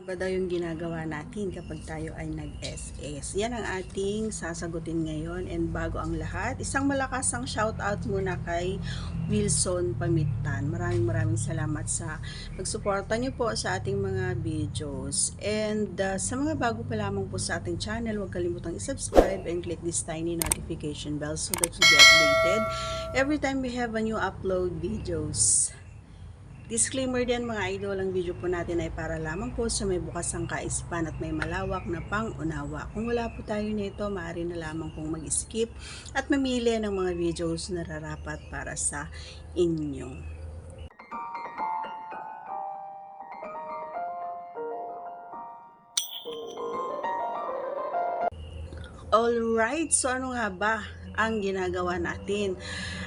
Ba daw yung ginagawa natin kapag tayo ay nag-SS? Yan ang ating sasagutin ngayon, and bago ang lahat, isang malakasang shoutout muna kay Wilson Pamitan. Maraming salamat sa pagsuporta niyo po sa ating mga videos. And sa mga bago pa lamang po sa ating channel, huwag kalimutang i-subscribe and click this tiny notification bell so that you'll be updated every time we have a new upload videos. Disclaimer din mga idol, ang video po natin ay para lamang po sa may bukasang kaisipan at may malawak na pang-unawa. Kung wala po tayo nito, maaari na lamang pong mag-skip at mamili ng mga videos na rarapat para sa inyo. Alright, so ano nga ba ang ginagawa natin?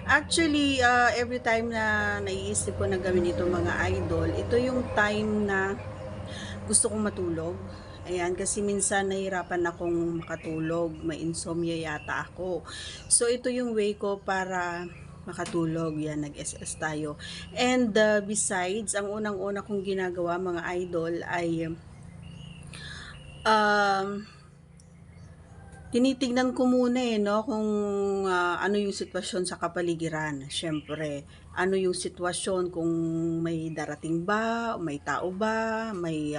Actually, every time na naiisip ko na gawin ito mga idol, ito yung time na gusto kong matulog. Ayan, kasi minsan nahihirapan akong makatulog, may insomnia yata ako. So, ito yung way ko para makatulog. Yan, nag-SS tayo. And besides, ang unang-una kong ginagawa mga idol ay tinitignan ko muna no, kung ano yung sitwasyon sa kapaligiran. Syempre, ano yung sitwasyon, kung may darating ba, may tao ba, may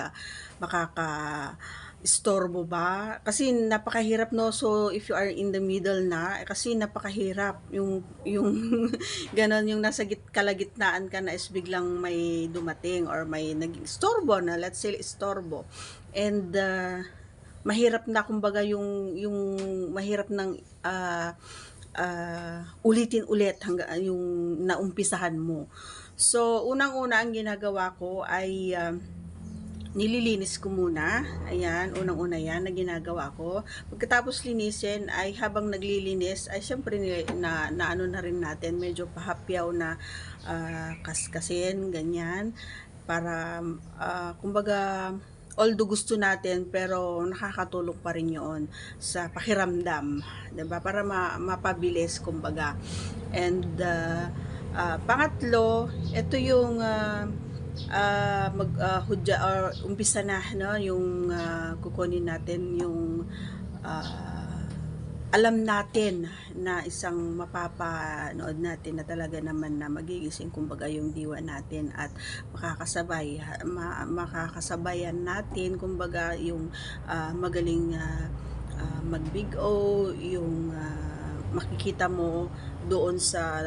makaka-istorbo ba. Kasi napakahirap no, so if you are in the middle na, kasi napakahirap yung ganon, yung nasa kalagitnaan ka na is biglang may dumating or may nag-istorbo na, let's say istorbo. And mahirap na kumbaga yung mahirap ng ulitin ulit hanggang yung naumpisahan mo. So unang-una ang ginagawa ko ay nililinis ko muna. Ayan, unang-una yan na ginagawa ko. Pagkatapos linisin ay habang naglilinis ay syempre na ano na rin natin, medyo pahapyaw na kaskasin, ganyan, para kumbaga although gusto natin, pero nakakatulong pa rin yun sa pakiramdam, diba? Para mapabilis, kumbaga. And pangatlo, ito yung hudya or umpisa na, no? Yung kukunin natin yung alam natin na isang mapapanood natin na talaga naman na magigising kumbaga yung diwa natin at makakasabayan natin kumbaga yung magaling mag-big O, yung makikita mo doon sa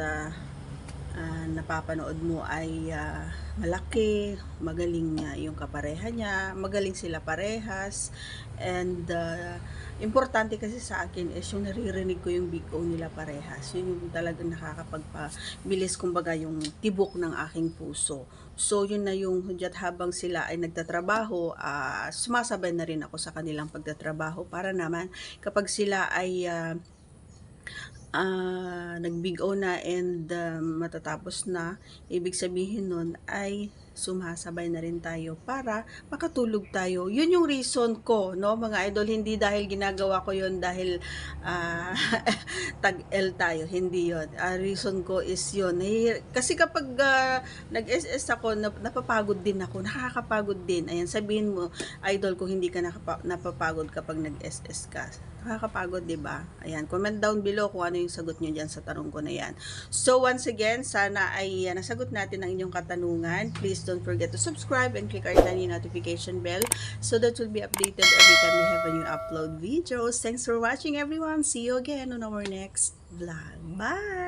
napapanood mo ay malaki, magaling yung kapareha niya, magaling sila parehas. And importante kasi sa akin is yung naririnig ko yung big O nila parehas. Yun yung talagang nakakapagpabilis kumbaga yung tibok ng aking puso. So yun na yung hudyat habang sila ay nagtatrabaho, sumasabay na rin ako sa kanilang pagtatrabaho para naman kapag sila ay nag-big O na and matatapos na, ibig sabihin nun ay sumasabay na rin tayo para makatulog tayo. Yun yung reason ko, no mga idol, hindi dahil ginagawa ko yun dahil tag-L tayo, hindi yun. Reason ko is yun. Kasi kapag nag-SS ako, napapagod din ako, nakakapagod din. Ayan, sabihin mo, idol, kung hindi ka napapagod kapag nag-SS ka. Nakakapagod, diba? Ayan, comment down below kung ano yung sagot nyo dyan sa tanong ko na yan. So, once again, sana ay nasagot natin ang inyong katanungan. Please don't forget to subscribe and click our tiny notification bell so that you'll be updated every time we have a new upload videos. Thanks for watching, everyone. See you again on our next vlog. Bye!